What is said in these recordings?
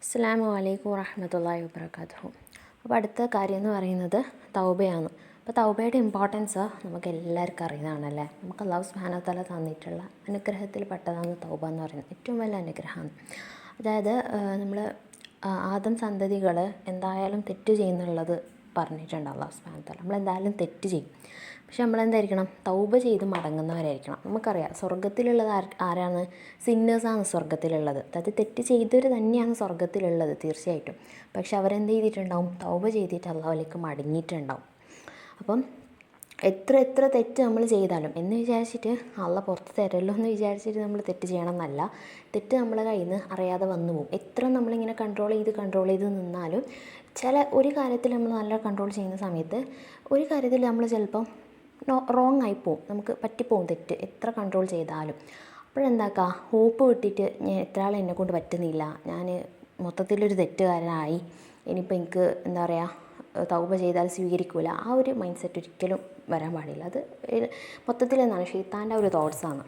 അസ്സലാമു അലൈക്കും വറഹ്മത്തുള്ളാഹി വബറകാതുഹു. അപ്പോൾ അടുത്ത കാര്യം എന്ന് പറയുന്നത് തൗബയാണ്. അപ്പോൾ തൗബയുടെ ഇമ്പോർട്ടൻസ് നമുക്ക് എല്ലാവർക്കും അറിയുന്നതാണല്ലേ. നമുക്ക് അല്ലാഹു സുബ്ഹാനഹു വ തആല തന്നിട്ടുള്ള അനുഗ്രഹത്തിൽ പെട്ടതാണ് തൗബ എന്ന് പറയുന്നത്. ഏറ്റവും വലിയ അനുഗ്രഹമാണ്. അതായത് നമ്മൾ ആദം സന്തതികൾ എന്തായാലും തെറ്റ് ചെയ്യുന്നുള്ളത് പറഞ്ഞിട്ടുണ്ട് അല്ലാഹു സുബ്ഹാനഹു വ തആല. നമ്മളെന്തായാലും തെറ്റ് ചെയ്യും. പക്ഷെ നമ്മളെന്തായിരിക്കണം, തൗബ ചെയ്ത് മടങ്ങുന്നവരായിരിക്കണം. നമുക്കറിയാം സ്വർഗ്ഗത്തിലുള്ളത് ആരാണ്? സിന്നേഴ്സാണ് സ്വർഗ്ഗത്തിലുള്ളത്. അതായത് തെറ്റ് ചെയ്തവർ തന്നെയാണ് സ്വർഗ്ഗത്തിലുള്ളത് തീർച്ചയായിട്ടും. പക്ഷെ അവരെന്ത് ചെയ്തിട്ടുണ്ടാവും? തൗബ ചെയ്തിട്ട് അല്ലാഹുവിലേക്ക് മടങ്ങിയിട്ടുണ്ടാവും. അപ്പം എത്ര തെറ്റ് നമ്മൾ ചെയ്താലും എന്ന് വിചാരിച്ചിട്ട് അള്ള പുറത്ത് തരല്ലോ എന്ന് വിചാരിച്ചിട്ട് നമ്മൾ തെറ്റ് ചെയ്യണം എന്നല്ല. തെറ്റ് നമ്മളെ കയ്യിൽ നിന്ന് അറിയാതെ വന്നു പോകും. എത്ര നമ്മളിങ്ങനെ കൺട്രോൾ ചെയ്ത് നിന്നാലും ഒരു കാര്യത്തിൽ നമ്മൾ നല്ല കൺട്രോൾ ചെയ്യുന്ന സമയത്ത് ഒരു കാര്യത്തിൽ നമ്മൾ ചിലപ്പം റോങ് ആയിപ്പോവും. നമുക്ക് പറ്റിപ്പോവും തെറ്റ് എത്ര കൺട്രോൾ ചെയ്താലും. അപ്പോഴെന്താക്കുക, ഹോപ്പ് വിട്ടിട്ട് ഞാൻ എത്ര ആൾ എന്നെക്കൊണ്ട് പറ്റുന്നില്ല, ഞാൻ മൊത്തത്തിലൊരു തെറ്റുകാരനായി, ഇനിയിപ്പോൾ എനിക്ക് എന്താ പറയുക തൗബ ചെയ്താൽ സ്വീകരിക്കില്ല, ആ ഒരു മൈൻഡ് സെറ്റ് ഒരിക്കലും വരാൻ പാടില്ല. അത് മൊത്തത്തിൽ എന്താണ് ഷെയ്ത്താൻ്റെ ഒരു തോട്ട്സാണ്.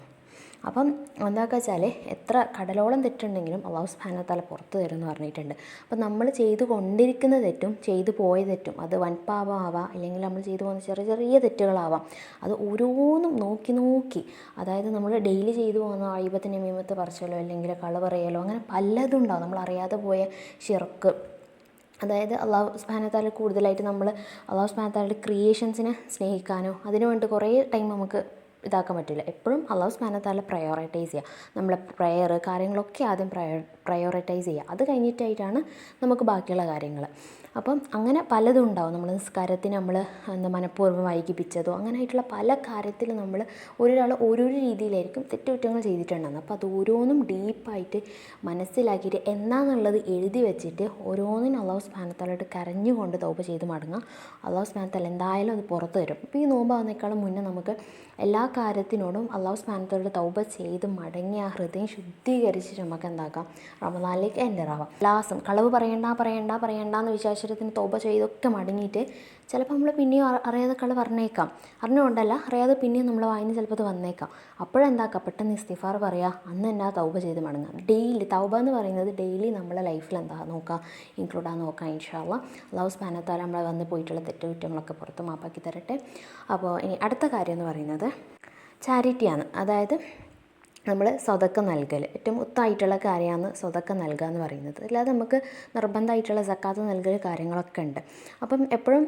അപ്പം എന്താക്കുക വെച്ചാൽ എത്ര കടലോളം തെറ്റുണ്ടെങ്കിലും അല്ലാഹു സുബ്ഹാനഹു വ തആല പുറത്ത് തരും എന്ന് പറഞ്ഞിട്ടുണ്ട്. അപ്പം നമ്മൾ ചെയ്തു കൊണ്ടിരിക്കുന്ന തെറ്റും ചെയ്തു പോയ തെറ്റും അത് വൻപാപമാവാം, അല്ലെങ്കിൽ നമ്മൾ ചെയ്തു പോകുന്ന ചെറിയ തെറ്റുകളാവാം. അത് ഓരോന്നും നോക്കി അതായത് നമ്മൾ ഡെയിലി ചെയ്തു പോകുന്ന അയ്യിബത്ത് നമീമത്ത് പറച്ചലോ അല്ലെങ്കിൽ കള പറയലോ അങ്ങനെ പലതും ഉണ്ടാവും. നമ്മൾ അറിയാതെ പോയ ഷിർക്ക്, അതായത് അല്ലാഹു സുബ്ഹാനഹു വ തആല കൂടുതലായിട്ട് നമ്മൾ അല്ലാഹു സുബ്ഹാനഹു വ തആലയുടെ ക്രിയേഷൻസിനെ സ്നേഹിക്കാനോ അതിനു വേണ്ടി കുറേ ടൈം നമുക്ക് ഇതാക്കാൻ പറ്റില്ല. എപ്പോഴും അല്ലാഹു സുബ്ഹാനഹു വ തആല പ്രയോറിറ്റൈസ് ചെയ്യുക. നമ്മളെ പ്രയർ കാര്യങ്ങളൊക്കെ ആദ്യം പ്രയോറിറ്റൈസ് ചെയ്യുക. അത് കഴിഞ്ഞിട്ടായിട്ടാണ് നമുക്ക് ബാക്കിയുള്ള കാര്യങ്ങൾ. അപ്പം അങ്ങനെ പലതും ഉണ്ടാവും. നമ്മൾ നിസ്കാരത്തിന് നമ്മൾ മനഃപൂർവ്വം വൈകിപ്പിച്ചതോ അങ്ങനെയായിട്ടുള്ള പല കാര്യത്തിലും നമ്മൾ ഒരാൾ ഓരോരോ രീതിയിലായിരിക്കും തെറ്റുകുറ്റങ്ങൾ ചെയ്തിട്ടുണ്ടാകുന്നത്. അപ്പോൾ അത് ഓരോന്നും ഡീപ്പായിട്ട് മനസ്സിലാക്കിയിട്ട് എന്താണെന്നുള്ളത് എഴുതി വെച്ചിട്ട് ഓരോന്നിനും അല്ലാഹു സുബ്ഹാനഹു വ തആലയോട് കരഞ്ഞുകൊണ്ട് തൗബ ചെയ്ത് മടങ്ങുക. അല്ലാഹു സുബ്ഹാനഹു വ തആല എന്തായാലും അത് പുറത്ത് തരും. ഇപ്പോൾ ഈ നോമ്പാകുന്നേക്കാളും മുന്നേ നമുക്ക് എല്ലാ കാര്യത്തിനോടും അല്ലാഹു സുബ്ഹാനഹു വ തആലയോട് തൗബ ചെയ്ത് മടങ്ങി ആ ഹൃദയം ശുദ്ധീകരിച്ചിട്ട് നമുക്ക് എന്താക്കാം, റമദാനിലേക്ക് എൻ്റർ ആവാം. ലാസം കളവ് പറയണ്ടെന്ന് വിചാരിച്ചിട്ട് തൗബ ചെയ്തൊക്കെ മടങ്ങിയിട്ട് ചിലപ്പോൾ നമ്മൾ പിന്നെയും അറിയാതെ കളവ് പറഞ്ഞേക്കാം. അറിഞ്ഞുകൊണ്ടല്ല, അറിയാതെ പിന്നെയും നമ്മളെ വായിന്ന് ചിലപ്പോൾ അത് വന്നേക്കാം. അപ്പോഴെന്താക്കാം, പെട്ടെന്ന് ഇസ്തിഗ്ഫാർ പറയുക, അന്ന് തന്നെ ആ തൗബ ചെയ്ത് മടങ്ങുക. ഡെയിലി തൗബ എന്ന് പറയുന്നത് ഡെയിലി നമ്മളെ ലൈഫിൽ എന്താ നോക്കുക, ഇൻക്ലൂഡ് ആകാൻ നോക്കുക. ഇൻഷാ അല്ലാഹ് അല്ലാഹു സുബ്ഹാനഹു വ തആല നമ്മളെ വന്ന് പോയിട്ടുള്ള തെറ്റുകുറ്റങ്ങളൊക്കെ പുറത്ത് മാപ്പാക്കി തരട്ടെ. അപ്പോൾ ഇനി അടുത്ത കാര്യം എന്ന് പറയുന്നത് ചാരിറ്റിയാണ്. അതായത് നമ്മൾ സ്വതക്ക നൽകൽ ഏറ്റവും ഉത്തമമായിട്ടുള്ള കാര്യമാണ്. സ്വതക്ക നൽകുക എന്ന് പറയുന്നത് അല്ലാതെ നമുക്ക് നിർബന്ധമായിട്ടുള്ള സക്കാത്ത് നൽകൽ കാര്യങ്ങളൊക്കെ ഉണ്ട്. അപ്പം എപ്പോഴും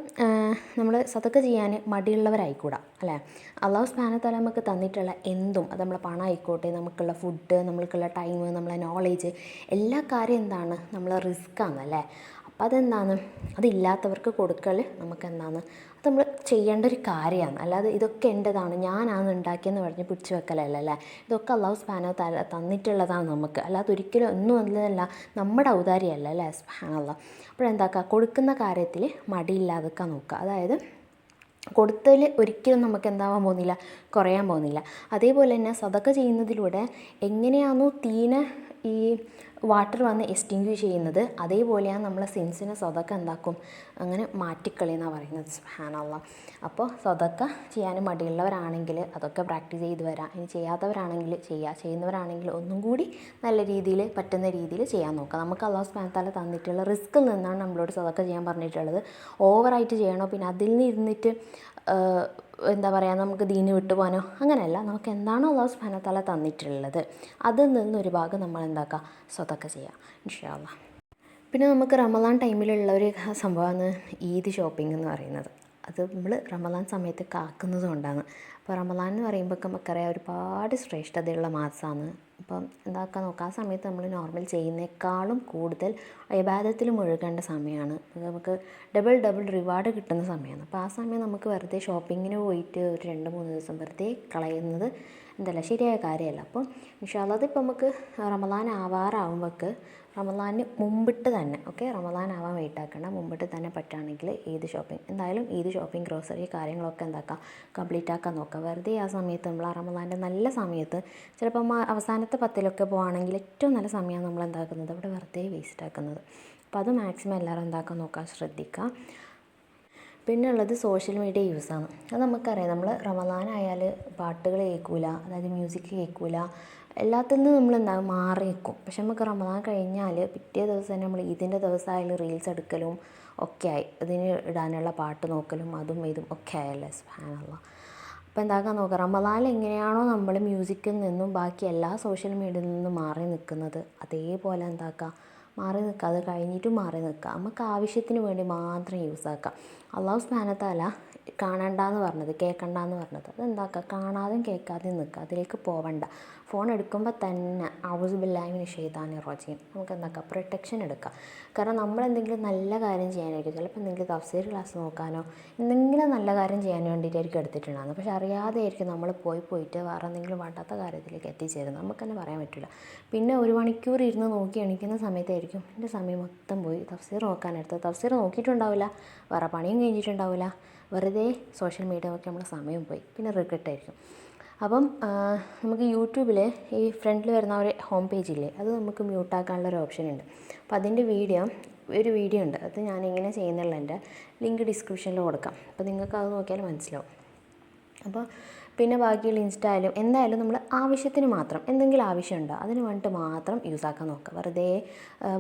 നമ്മൾ സ്വതക്ക ചെയ്യാൻ മടിയുള്ളവരായിക്കൂടാ അല്ലേ. അല്ലാഹു സുബ്ഹാനഹു വ തആല നമുക്ക് തന്നിട്ടുള്ള എന്തും, അത് നമ്മളെ പണം ആയിക്കോട്ടെ, നമുക്കുള്ള ഫുഡ്, നമ്മൾക്കുള്ള ടൈം, നമ്മളെ നോളേജ്, എല്ലാ കാര്യം എന്താണ് നമ്മളെ റിസ്ക്കാണ് അല്ലേ. അപ്പോൾ അതെന്താണ്, അതില്ലാത്തവർക്ക് കൊടുക്കൽ നമുക്ക് എന്താണ്, അത് നമ്മൾ ചെയ്യേണ്ട ഒരു കാര്യമാണ്. അല്ലാതെ ഇതൊക്കെ എൻ്റെതാണ് ഞാനാണ് ഉണ്ടാക്കിയെന്ന് പറഞ്ഞ് പിടിച്ചു വെക്കലല്ല അല്ലേ. ഇതൊക്കെ അല്ലാഹു സുബ്ഹാനഹു വ തആല തന്നിട്ടുള്ളതാണ് നമുക്ക്. അല്ലാതെ ഒരിക്കലും ഒന്നും അല്ലതല്ല, നമ്മുടെ ഔദാര്യമല്ല അല്ലേ. സുബ്ഹാനല്ലാഹ്. അപ്പോഴെന്താക്കുക, കൊടുക്കുന്ന കാര്യത്തിൽ മടിയില്ലാതൊക്കെ നോക്കുക. അതായത് കൊടുത്തതിൽ ഒരിക്കലും നമുക്ക് എന്താവാൻ പോകുന്നില്ല, കുറയാൻ പോകുന്നില്ല. അതേപോലെ തന്നെ സദക്ക ചെയ്യുന്നതിലൂടെ എങ്ങനെയാണോ തീനെ ഈ വാട്ടർ വന്ന് എക്സ്റ്റിങ്ക്വിഷ് ചെയ്യുന്നത്, അതേപോലെയാണ് നമ്മളെ സിൻസിനെ സദക്ക എന്താക്കും, അങ്ങനെ മാറ്റിക്കളിയെന്നാണ് പറയുന്നത്. സുബ്ഹാനല്ലാഹ്. അപ്പോൾ സദക്ക ചെയ്യാൻ മടിയുള്ളവരാണെങ്കിൽ അതൊക്കെ പ്രാക്ടീസ് ചെയ്ത് വരാം. ഇനി ചെയ്യാത്തവരാണെങ്കിൽ ചെയ്യുന്നവരാണെങ്കിൽ ഒന്നും കൂടി നല്ല രീതിയിൽ പറ്റുന്ന രീതിയിൽ ചെയ്യാൻ നോക്കാം. നമുക്ക് അല്ലാഹു സുബ്ഹാനഹു വ തആല തന്നിട്ടുള്ള റിസ്ക്കിൽ നിന്നാണ് നമ്മളോട് സദക്ക ചെയ്യാൻ പറഞ്ഞിട്ടുള്ളത്. ഓവറായിട്ട് ചെയ്യണോ, പിന്നെ അതിൽ നിന്ന് ഇരുന്നിട്ട് എന്താ പറയുക നമുക്ക് ദീന് വിട്ടു പോകാനോ അങ്ങനെയല്ല. നമുക്ക് എന്താണോ അല്ലാഹു സുബ്ഹാനഹു വ തആല തന്നിട്ടുള്ളത് അതിൽ നിന്നൊരു ഭാഗം നമ്മൾ എന്താക്കുക, സ്വതക്ക ചെയ്യുക ഇൻഷാ അല്ലാഹ്. പിന്നെ നമുക്ക് റമദാൻ ടൈമിലുള്ള ഒരു സംഭവമാണ് ഈദ് ഷോപ്പിംഗ് എന്ന് പറയുന്നത്. അത് നമ്മൾ റമദാൻ സമയത്ത് കാക്കുന്നത് കൊണ്ടാണ്. അപ്പോൾ റമദാൻ എന്ന് പറയുമ്പോൾ നമുക്കറിയാം ഒരുപാട് ശ്രേഷ്ഠതയുള്ള മാസമാണ്. അപ്പം എന്താക്കാൻ നോക്കുക, ആ സമയത്ത് നമ്മൾ നോർമൽ ചെയ്യുന്നേക്കാളും കൂടുതൽ ഇബാദത്തിൽ മുഴുകേണ്ട സമയമാണ്. നമുക്ക് ഡബിൾ റിവാർഡ് കിട്ടുന്ന സമയമാണ്. അപ്പോൾ ആ സമയം നമുക്ക് വെറുതെ ഷോപ്പിങ്ങിന് പോയിട്ട് ഒരു 2-3 ദിവസം വെറുതെ കളയുന്നത് എന്തല്ല ശരിയായ കാര്യമല്ല. അപ്പോൾ ഇൻഷാ അല്ലാഹ് അതിപ്പോൾ നമുക്ക് റമദാൻ ആവാറാവുമ്പോൾക്ക് റമദാന് മുമ്പിട്ട് തന്നെ റമദാൻ ആവാൻ വെയിറ്റ് ആക്കേണ്ട, മുമ്പിട്ട് തന്നെ പറ്റുകയാണെങ്കിൽ ഈദ് ഷോപ്പിംഗ് എന്തായാലും ഈദ് ഷോപ്പിംഗ് ഗ്രോസറി കാര്യങ്ങളൊക്കെ എന്താക്കുക കംപ്ലീറ്റ് ആക്കാൻ നോക്കുക. വെറുതെ ആ സമയത്ത് നമ്മൾ ആ റമദാൻ്റെ നല്ല സമയത്ത് ചിലപ്പം അവസാനത്തെ 10 പോവുകയാണെങ്കിൽ ഏറ്റവും നല്ല സമയമാണ് നമ്മൾ എന്താക്കുന്നത് അവിടെ വെറുതെ വേസ്റ്റ് ആക്കുന്നത്. അപ്പോൾ അത് മാക്സിമം എല്ലാവരും എന്താക്കാൻ നോക്കാൻ ശ്രദ്ധിക്കുക. പിന്നെ ഉള്ളത് സോഷ്യൽ മീഡിയ യൂസാണ്. അത് നമുക്കറിയാം, നമ്മൾ റമദാനായാൽ പാട്ടുകൾ കേൾക്കില്ല, അതായത് മ്യൂസിക് കേൾക്കില്ല, എല്ലാത്തിൽ നിന്നും നമ്മൾ മാറി നിൽക്കും. പക്ഷെ നമുക്ക് റമദാൻ കഴിഞ്ഞാൽ പിറ്റേ ദിവസം തന്നെ നമ്മൾ ഇതിൻ്റെ ദിവസമായാലും റീൽസ് എടുക്കലും ഒക്കെ ആയി, ഇതിന് ഇടാനുള്ള പാട്ട് നോക്കലും അതും ഇതും ഒക്കെ ആയല്ലേ സുബ്ഹാനല്ലാഹ്. അപ്പോൾ എന്താക്കാൻ നോക്കുക, റമദാനിൽ എങ്ങനെയാണോ നമ്മൾ മ്യൂസിക്കിൽ നിന്നും ബാക്കി എല്ലാ സോഷ്യൽ മീഡിയയിൽ നിന്നും മാറി നിൽക്കുന്നത്, അതേപോലെ എന്താക്കുക മാറി നിൽക്കുക, അത് കഴിഞ്ഞിട്ടും മാറി നിൽക്കുക. നമുക്ക് ആവശ്യത്തിന് വേണ്ടി മാത്രം യൂസ് ആക്കാം. അള്ളാഹു സുബ്ഹാനഹു തആല കാണണ്ടെന്ന് പറഞ്ഞത്, കേൾക്കണ്ടെന്ന് പറഞ്ഞത്, അതെന്താക്കുക, കാണാതെയും കേൾക്കാതെയും നിൽക്കുക, അതിലേക്ക് പോവണ്ട. ഫോൺ എടുക്കുമ്പോൾ തന്നെ ഔദു ബില്ലാഹി മിനശ് ശൈത്താനിർ റജീം, നമുക്ക് എന്താക്കുക പ്രൊട്ടക്ഷൻ എടുക്കുക. കാരണം നമ്മളെന്തെങ്കിലും നല്ല കാര്യം ചെയ്യാനായിരിക്കും, ചിലപ്പോൾ എന്തെങ്കിലും തഫ്സീർ ക്ലാസ് നോക്കാനോ എന്തെങ്കിലും നല്ല കാര്യം ചെയ്യാൻ വേണ്ടിയിട്ടായിരിക്കും എടുത്തിട്ടുണ്ടാകുന്നത്. പക്ഷെ അറിയാതെ ആയിരിക്കും നമ്മൾ പോയിട്ട് വേറെ എന്തെങ്കിലും വേണ്ടാത്ത കാര്യത്തിലേക്ക് എത്തിച്ചേരുന്നത്, നമുക്ക് തന്നെ പറയാൻ പറ്റില്ല. പിന്നെ 1 മണിക്കൂർ ഇരുന്ന് നോക്കി എണീക്കുന്ന സമയത്തായിരിക്കും എൻ്റെ സമയം മൊത്തം പോയി, തഫ്സീർ നോക്കാനെടുത്തത്, തഫ്സീർ നോക്കിയിട്ടുണ്ടാവില്ല, വേറെ പണിയും കഴിഞ്ഞിട്ടുണ്ടാവില്ല, വെറുതെ സോഷ്യൽ മീഡിയ നോക്കി നമ്മുടെ സമയം പോയി, പിന്നെ റിഗ്രറ്റ് ആയിരിക്കും. അപ്പം നമുക്ക് യൂട്യൂബിൽ ഈ ഫ്രണ്ടിൽ വരുന്ന ഒരു ഹോം പേജില്ലേ, അത് നമുക്ക് മ്യൂട്ടാക്കാനുള്ളൊരു ഓപ്ഷൻ ഉണ്ട്. അപ്പോൾ അതിൻ്റെ ഒരു വീഡിയോ ഉണ്ട്, അത് ഞാനിങ്ങനെ ചെയ്യുന്നുള്ളതിൻ്റെ ലിങ്ക് ഡിസ്ക്രിപ്ഷനിൽ കൊടുക്കാം. അപ്പോൾ നിങ്ങൾക്ക് അത് നോക്കിയാൽ മനസ്സിലാവും. അപ്പോൾ പിന്നെ ബാക്കിയുള്ള ഇൻസ്റ്റയിലും എന്തായാലും നമ്മൾ ആവശ്യത്തിന് മാത്രം, എന്തെങ്കിലും ആവശ്യമുണ്ടോ അതിന് വേണ്ടിയിട്ട് മാത്രം യൂസ് ആക്കാൻ നോക്കുക. വെറുതെ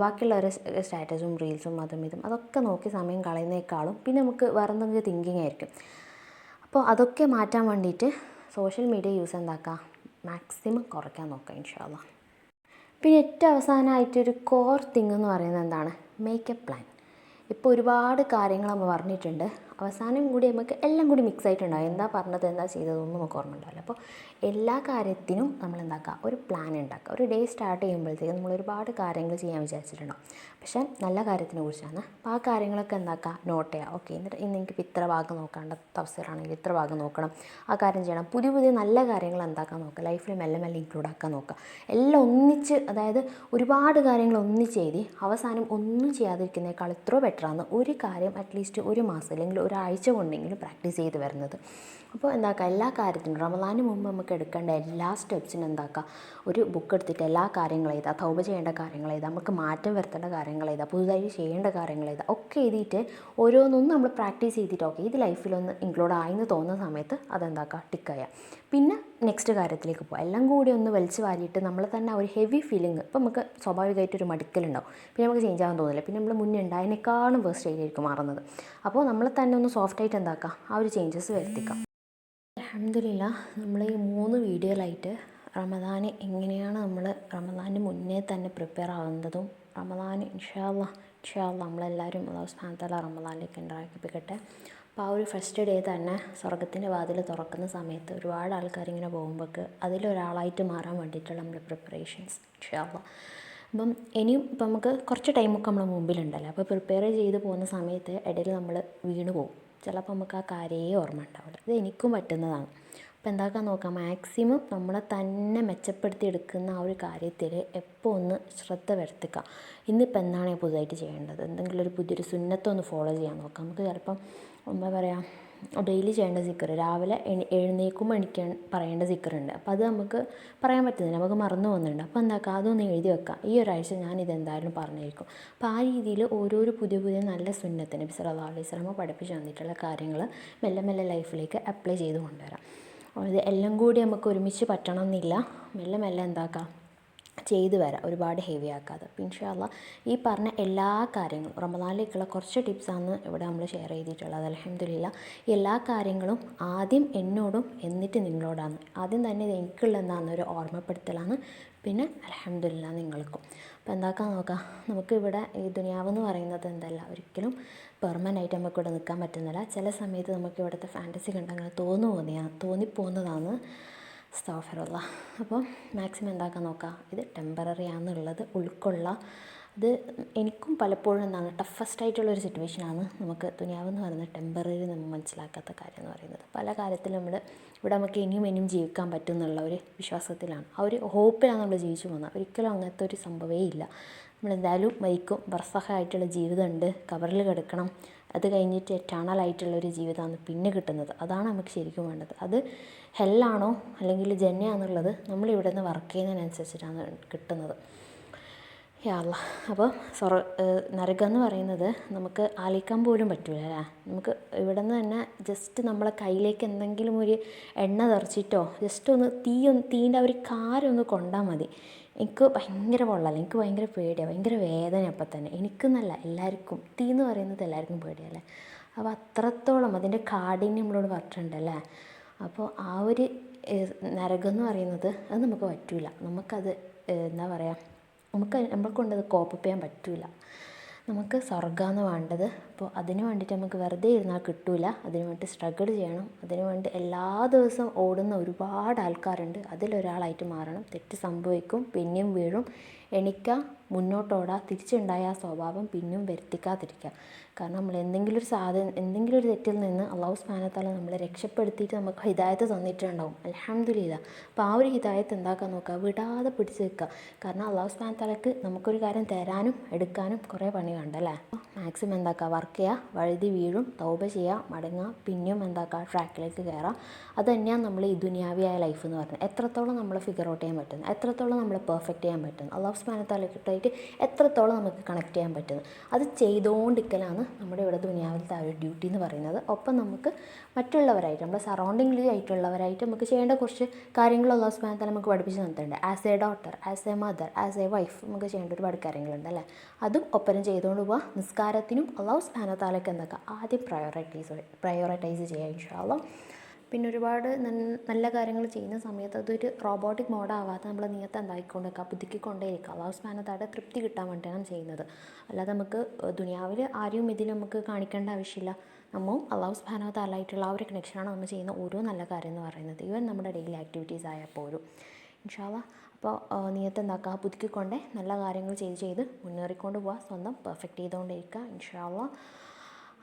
ബാക്കിയുള്ളവരെ സ്റ്റാറ്റസും റീൽസും അതും ഇതും അതൊക്കെ നോക്കി സമയം കളയുന്നേക്കാളും പിന്നെ നമുക്ക് വേറെ എന്തെങ്കിലും തിങ്കിങ് ആയിരിക്കും. അപ്പോൾ അതൊക്കെ മാറ്റാൻ വേണ്ടിയിട്ട് സോഷ്യൽ മീഡിയ യൂസ് എന്താക്കുക, മാക്സിമം കുറയ്ക്കാൻ നോക്കുക ഇൻഷാ അല്ലാഹ്. പിന്നെ ഏറ്റവും അവസാനമായിട്ടൊരു കോർ തിങ് എന്ന് പറയുന്നത് എന്താണ്, മേക്ക് എ പ്ലാൻ. ഇപ്പോൾ ഒരുപാട് കാര്യങ്ങൾ നമ്മൾ പറഞ്ഞിട്ടുണ്ട്, അവസാനം കൂടി നമുക്ക് എല്ലാം കൂടി മിക്സ് ആയിട്ടുണ്ടാകും, എന്താ പറഞ്ഞത് എന്താ ചെയ്തതൊന്നും നമുക്ക് ഓർമ്മ ഉണ്ടാവില്ല. അപ്പോൾ എല്ലാ കാര്യത്തിനും നമ്മൾ എന്താക്കുക, ഒരു പ്ലാൻ ഉണ്ടാക്കുക. ഒരു ഡേ സ്റ്റാർട്ട് ചെയ്യുമ്പോഴത്തേക്കും നമ്മൾ ഒരുപാട് കാര്യങ്ങൾ ചെയ്യാൻ വിചാരിച്ചിട്ടുണ്ടാകും, പക്ഷേ നല്ല കാര്യത്തിനെ കുറിച്ചാണ്. അപ്പോൾ ആ കാര്യങ്ങളൊക്കെ എന്താക്കുക, നോട്ട് ചെയ്യുക. ഓക്കെ, എന്നിട്ട് ഇന്ന് എനിക്കിപ്പോൾ ഇത്ര ഭാഗം നോക്കാണ്ട്, തഫ്സീറാണെങ്കിൽ ഇത്ര ഭാഗം നോക്കണം, ആ കാര്യം ചെയ്യണം. പുതിയ നല്ല കാര്യങ്ങൾ എന്താക്കാൻ നോക്കുക, ലൈഫിൽ മെല്ലെ ഇൻക്ലൂഡ് ആക്കാൻ നോക്കുക. എല്ലാം ഒന്നിച്ച്, അതായത് ഒരുപാട് കാര്യങ്ങൾ ഒന്നിച്ച് എഴുതി അവസാനം ഒന്നും ചെയ്യാതിരിക്കുന്നതിനേക്കാൾ എത്രയോ ബെറ്ററാണ് ഒരു കാര്യം അറ്റ്ലീസ്റ്റ് 1 മാസം അല്ലെങ്കിൽ ഒരാഴ്ച കൊണ്ടെങ്കിലും പ്രാക്ടീസ് ചെയ്ത് വരുന്നത്. അപ്പോൾ എന്താക്കുക, എല്ലാ കാര്യത്തിനും റമദാനിന് മുമ്പ് നമുക്ക് എടുക്കേണ്ട എല്ലാ സ്റ്റെപ്സിനും എന്താക്കുക, ഒരു ബുക്ക് എടുത്തിട്ട് എല്ലാ കാര്യങ്ങളും എഴുതുക, തൗബ ചെയ്യേണ്ട കാര്യങ്ങൾ എഴുതുക, നമുക്ക് മാറ്റം വരുത്തേണ്ട കാര്യങ്ങൾ എഴുതുക, പുതുതായി ചെയ്യേണ്ട കാര്യങ്ങൾ എഴുതുക, ഒക്കെ എഴുതിയിട്ട് ഓരോന്നൊന്നും നമ്മൾ പ്രാക്ടീസ് ചെയ്തിട്ട് ഓക്കെ ഇത് ലൈഫിലൊന്ന് ഇൻക്ലൂഡ് ആയെന്ന് തോന്നുന്ന സമയത്ത് അതെന്താക്കുക ടിക്ക് ചെയ്യുക. പിന്നെ നെക്സ്റ്റ് കാര്യത്തിലേക്ക് പോകുക. എല്ലാം കൂടി ഒന്ന് വലിച്ചു വാരിയിട്ട് നമ്മൾ തന്നെ ഒരു ഹെവി ഫീലിംഗ്, ഇപ്പോൾ നമുക്ക് സ്വാഭാവികമായിട്ടൊരു മടുക്കലുണ്ടാവും, പിന്നെ നമുക്ക് ചേഞ്ച് ആകാൻ തോന്നില്ല, പിന്നെ നമ്മൾ മുന്നേ ഉണ്ടായതിനേക്കാളും വേസ്റ്റ് ആയിരിക്കും മാറുന്നത്. അപ്പോൾ നമ്മൾ തന്നെ ഒന്ന് സോഫ്റ്റായിട്ട് എന്താക്കുക, ആ ഒരു ചേഞ്ചസ് വരുത്തിക്കാം. അൽഹംദുലില്ലാഹ്, നമ്മൾ ഈ 3 വീഡിയോയിലായിട്ട് റമദാൻ എങ്ങനെയാണ് നമ്മൾ റമദാനിന് മുന്നേ തന്നെ പ്രിപ്പയർ ആവുന്നതും റമദാൻ ഇൻഷാ അല്ലാഹ് നമ്മളെല്ലാവരും അല്ലാഹു സുബ്ഹാനഹു വ തആല റമദാനിലേക്ക് ഉണ്ടാക്കിപ്പിക്കട്ടെ. അപ്പോൾ ആ ഒരു ഫസ്റ്റ് ഡേ തന്നെ സ്വർഗ്ഗത്തിൻ്റെ വാതിൽ തുറക്കുന്ന സമയത്ത് ഒരുപാട് ആൾക്കാരിങ്ങനെ പോകുമ്പോഴേക്ക് അതിലൊരാളായിട്ട് മാറാൻ വേണ്ടിയിട്ടുള്ള നമ്മുടെ പ്രിപ്പറേഷൻസ് ഇൻഷാ അല്ലാഹ്. അപ്പം ഇനിയും ഇപ്പം നമുക്ക് കുറച്ച് ടൈമൊക്കെ നമ്മളെ മുമ്പിലുണ്ടല്ലോ, അപ്പോൾ പ്രിപ്പയർ ചെയ്ത് പോകുന്ന സമയത്ത് ഇടയിൽ നമ്മൾ വീണ് പോകും, ചിലപ്പോൾ നമുക്ക് ആ കാര്യമേ ഓർമ്മ ഉണ്ടാവില്ല. ഇത് എനിക്കും പറ്റുന്നതാണ്. അപ്പോൾ എന്താക്കാൻ നോക്കാം, മാക്സിമം നമ്മളെ തന്നെ മെച്ചപ്പെടുത്തി എടുക്കുന്ന ആ ഒരു കാര്യത്തിൽ എപ്പോൾ ഒന്ന് ശ്രദ്ധ വരുത്തുക. ഇന്നിപ്പോൾ എന്താണ് പുതുതായിട്ട് ചെയ്യേണ്ടത്, എന്തെങ്കിലും ഒരു പുതിയൊരു സുന്നത്തൊന്ന് ഫോളോ ചെയ്യാൻ നോക്കാം. നമുക്ക് ചിലപ്പം എന്താ പറയുക, ഡെയിലി ചെയ്യേണ്ട സിക്കർ, രാവിലെ എഴുന്നേൽക്കുമ്പോൾ എനിക്ക് പറയേണ്ട സിക്കറുണ്ട്, അപ്പോൾ അത് നമുക്ക് പറയാൻ പറ്റുന്നില്ല, നമുക്ക് മറന്നു പോകുന്നുണ്ട്. അപ്പോൾ എന്താക്കുക, അതൊന്ന് എഴുതി വെക്കാം, ഈ ഒരാഴ്ച ഞാനിത് എന്തായാലും പറഞ്ഞിരിക്കും. അപ്പോൾ ആ രീതിയിൽ ഓരോരോ പുതിയ നല്ല സുന്നത്ത് നബി സല്ലല്ലാഹു അലൈഹി വസല്ലം പഠിപ്പിച്ച് തന്നിട്ടുള്ള കാര്യങ്ങൾ മെല്ലെ ലൈഫിലേക്ക് അപ്ലൈ ചെയ്ത് കൊണ്ടുവരാം. അത് എല്ലാം കൂടി നമുക്ക് ഒരുമിച്ച് പറ്റണം എന്നില്ല, മെല്ലെ എന്താക്കാം ചെയ്തു വരാം, ഒരുപാട് ഹെവി ആക്കാതെ. അപ്പോൾ ഇൻഷാ അല്ലാഹ് ഈ പറഞ്ഞ എല്ലാ കാര്യങ്ങളും റമദാനിലേക്കുള്ള കുറച്ച് ടിപ്സാണ് ഇവിടെ നമ്മൾ ഷെയർ ചെയ്തിട്ടുള്ളത്. അൽഹംദുലില്ലാഹ് എല്ലാ കാര്യങ്ങളും ആദ്യം എന്നോടും എന്നിട്ട് നിങ്ങളോടാണ്. ആദ്യം തന്നെ ഇത് എനിക്കുള്ളതെന്നാണെന്നൊരു ഓർമ്മപ്പെടുത്തലാണ്, പിന്നെ അൽഹംദുലില്ലാഹ് നിങ്ങൾക്കും. അപ്പോൾ എന്താക്കാൻ നോക്കാം, നമുക്കിവിടെ ഈ ദുനിയാവെന്ന് പറയുന്നത് എന്തല്ല ഒരിക്കലും പെർമനൻ്റായിട്ട് നമുക്കിവിടെ നിൽക്കാൻ പറ്റുന്നില്ല. ചില സമയത്ത് നമുക്ക് ഇവിടുത്തെ ഫാൻറ്റസി കണ്ടങ്ങനെ തോന്നിപ്പോകുന്നതാണ്. അസ്തഗ്ഫിറുല്ലാഹ്. അപ്പോൾ മാക്സിമം എന്താക്കാൻ നോക്കാം, ഇത് ടെമ്പററി ആണെന്നുള്ളത് ഉൾക്കൊള്ളുക. ഇത് എനിക്കും പലപ്പോഴും എന്താണ് ടഫസ്റ്റ് ആയിട്ടുള്ളൊരു സിറ്റുവേഷനാണ്. നമുക്ക് ദുനിയാവെന്ന് പറയുന്നത് ടെമ്പററി നമ്മൾ മനസ്സിലാക്കാത്ത കാര്യം എന്ന് പറയുന്നത്. പല കാര്യത്തിലും നമ്മൾ ഇവിടെ നമുക്ക് ഇനിയും ജീവിക്കാൻ പറ്റും എന്നുള്ള ഒരു വിശ്വാസത്തിലാണ്, ആ ഒരു ഹോപ്പിലാണ് നമ്മൾ ജീവിച്ചു പോകുന്നത്. ഒരിക്കലും അങ്ങനത്തെ ഒരു സംഭവമേ ഇല്ല. നമ്മളെന്തായാലും മരിക്കും, ബർസഖായിട്ടുള്ള ജീവിതമുണ്ട്, കബറിൽ കിടക്കണം, അത് കഴിഞ്ഞിട്ട് എറ്റേണലായിട്ടുള്ളൊരു ജീവിതമാണ് പിന്നെ കിട്ടുന്നത്. അതാണ് നമുക്ക് ശരിക്കും വേണ്ടത്. അത് ഹെല്ലാണോ അല്ലെങ്കിൽ ജന്നയാണെന്നുള്ളത് നമ്മളിവിടെ നിന്ന് വർക്ക് ചെയ്യുന്നതിനനുസരിച്ചിട്ടാണ് കിട്ടുന്നത്. യാ അല്ലാ. അപ്പോൾ നരകം എന്ന് പറയുന്നത് നമുക്ക് ആലോചിക്കാൻ പോലും പറ്റില്ല അല്ലേ. നമുക്ക് ഇവിടെ നിന്ന് തന്നെ ജസ്റ്റ് നമ്മളെ കയ്യിലേക്ക് എന്തെങ്കിലും ഒരു എണ്ണ തെറിച്ചിട്ടോ ജസ്റ്റ് ഒന്ന് തീൻ്റെ ഒരു കാരൊന്ന് കൊണ്ടാൽ മതി. എനിക്ക് ഭയങ്കര പൊള്ളല, എനിക്ക് ഭയങ്കര പേടിയാണ്, ഭയങ്കര വേദന അപ്പം തന്നെ. എനിക്കെന്നല്ല എല്ലാവർക്കും തീ എന്ന് പറയുന്നത് എല്ലാവർക്കും പേടിയല്ലേ. അപ്പോൾ അത്രത്തോളം അതിൻ്റെ കാഠിന്യം നമ്മളോട് പറഞ്ഞിട്ടുണ്ടല്ലേ. അപ്പോൾ ആ ഒരു നരകം എന്ന് പറയുന്നത് അത് നമുക്ക് പറ്റില്ല. നമുക്കത് എന്താ പറയുക, നമ്മളെ കൊണ്ടത് കോപ്പ് ചെയ്യാൻ പറ്റില്ല. നമുക്ക് സ്വർഗ്ഗമാണ് വേണ്ടത്. അപ്പോൾ അതിന് വേണ്ടിയിട്ട് നമുക്ക് വെറുതെ ഇരുന്നാൽ കിട്ടില്ല. അതിന് വേണ്ടി സ്ട്രഗിൾ ചെയ്യണം. അതിന് വേണ്ടി എല്ലാ ദിവസവും ഓടുന്ന ഒരുപാട് ആൾക്കാരുണ്ട്. അതിലൊരാളായിട്ട് മാറണം. തെറ്റ് സംഭവിക്കും, പിന്നെയും വീഴും, എണിക്കുക, മുന്നോട്ടോടുക, തിരിച്ചുണ്ടായ ആ സ്വഭാവം പിന്നെയും വരുത്തിക്കാതിരിക്കുക. കാരണം നമ്മൾ എന്തെങ്കിലും ഒരു തെറ്റിൽ നിന്ന് അള്ളാഹു സുബ്ഹാനഹു വ തആല നമ്മളെ രക്ഷപ്പെടുത്തിയിട്ട് നമുക്ക് ഹിദായത്ത് തന്നിട്ടുണ്ടാവും. അൽഹംദുലില്ലാ. അപ്പോൾ ആ ഒരു ഹിദായത്ത് എന്താക്കാൻ നോക്കുക, വിടാതെ പിടിച്ച് വെക്കുക. കാരണം അള്ളാഹു സുബ്ഹാനഹു വ തആലക്ക് നമുക്കൊരു കാര്യം തരാനും എടുക്കാനും കുറേ പണി കണ്ടല്ലേ. മാക്സിമം എന്താക്കുക, വർക്ക് ചെയ്യുക, വഴുതി വീഴും, തൗബ ചെയ്യുക, മടങ്ങുക, പിന്നെയും എന്താക്കുക, ട്രാക്കിലേക്ക് കയറാം. അത് തന്നെയാണ് നമ്മൾ ഈ ദുനിയാവിയായ ലൈഫ് എന്ന് പറയുന്നത്. എത്രത്തോളം നമ്മൾ ഫിഗർ ഔട്ട് ചെയ്യാൻ പറ്റുന്നു, എത്രത്തോളം നമ്മൾ പെർഫെക്റ്റ് ചെയ്യാൻ പറ്റുന്നു, അള്ളാഹു സുബ്ഹാനഹു വ തആലയായിട്ട് എത്രത്തോളം നമുക്ക് കണക്ട് ചെയ്യാൻ പറ്റുന്നു, അത് ചെയ്തുകൊണ്ടിരിക്കലാണ് നമ്മുടെ ഇവിടെ ദുനിയാവിലത്തെ ആ ഒരു ഡ്യൂട്ടി എന്ന് പറയുന്നത്. ഒപ്പം നമുക്ക് മറ്റുള്ളവരായിട്ട്, നമ്മുടെ സറൗണ്ടിങ്ങിൽ ആയിട്ടുള്ളവരായിട്ട് നമുക്ക് ചെയ്യേണ്ട കുറച്ച് കാര്യങ്ങൾ അള്ളാഹു സുബ്ഹാനഹു വ തആല നമുക്ക് പഠിപ്പിച്ച് തന്നിട്ടുണ്ട്. As A daughter, as A mother, as A wife നമുക്ക് ചെയ്യേണ്ട ഒരുപാട് കാര്യങ്ങളുണ്ട് അല്ലേ. അതും ഒപ്പരം ചെയ്തുകൊണ്ട് പോവുക. നിസ്കാരത്തിനും അള്ളാഹു സുബ്ഹാനഹു വ തആലയ്ക്ക് എന്താക്കുക, ആദ്യം പ്രയോറിറ്റൈസ് ചെയ്യുക ഇൻഷാ അല്ലാഹ്. പിന്നെ ഒരുപാട് നല്ല കാര്യങ്ങൾ ചെയ്യുന്ന സമയത്ത് അതൊരു റോബോട്ടിക് മോഡാവാതെ നമ്മൾ നിയത്ത് എന്തായിക്കൊണ്ടിരിക്കുക, പുതുക്കിക്കൊണ്ടേയിരിക്കുക. അള്ളാഹു സുബ്ഹാനഹു വ തആലയുടെ തൃപ്തി കിട്ടാൻ വേണ്ടിയാണ് ചെയ്യുന്നത്. അല്ലാതെ നമുക്ക് ദുനിയാവിൽ ആരെയും ഇതിൽ നമുക്ക് കാണിക്കേണ്ട ആവശ്യമില്ല. നമ്മളും അള്ളാഹു സുബ്ഹാനഹു വ തആല ആയിട്ടുള്ള ആ ഒരു കണക്ഷനാണ് നമ്മൾ ചെയ്യുന്ന ഓരോ നല്ല കാര്യം എന്ന് പറയുന്നത്. ഈവൻ നമ്മുടെ ഡെയിലി ആക്ടിവിറ്റീസ് ആയാൽ പോലും ഇൻഷാ അല്ലാഹ്. അപ്പോൾ നിയത്ത് എന്താക്കുക, പുതുക്കിക്കൊണ്ടേ നല്ല കാര്യങ്ങൾ ചെയ്ത് മുന്നേറിക്കൊണ്ട് പോവുക. സ്വന്തം പെർഫെക്റ്റ് ചെയ്തുകൊണ്ടിരിക്കുക ഇൻഷാ അല്ലാഹ്.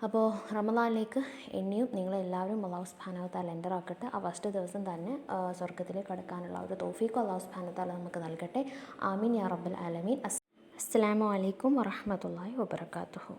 അപ്പോൾ റമളാനിലേക്ക് എന്നെയും നിങ്ങളെല്ലാവരും അള്ളാഹു സുബ്ഹാനഹു വ തആല എൻ്റർ ആക്കട്ടെ. ആ ഫസ്റ്റ് ദിവസം തന്നെ സ്വർഗ്ഗത്തിലേക്ക് കടക്കാനുള്ള ഒരു തൗഫീഖ് അള്ളാഹു സുബ്ഹാനഹു വ തആല നമുക്ക് നൽകട്ടെ. ആമീൻ യാ റബ്ബൽ ആലമീൻ. അസ്സലാമു അലൈക്കും വറഹ്മത്തുള്ളാഹി വബറകാതുഹു.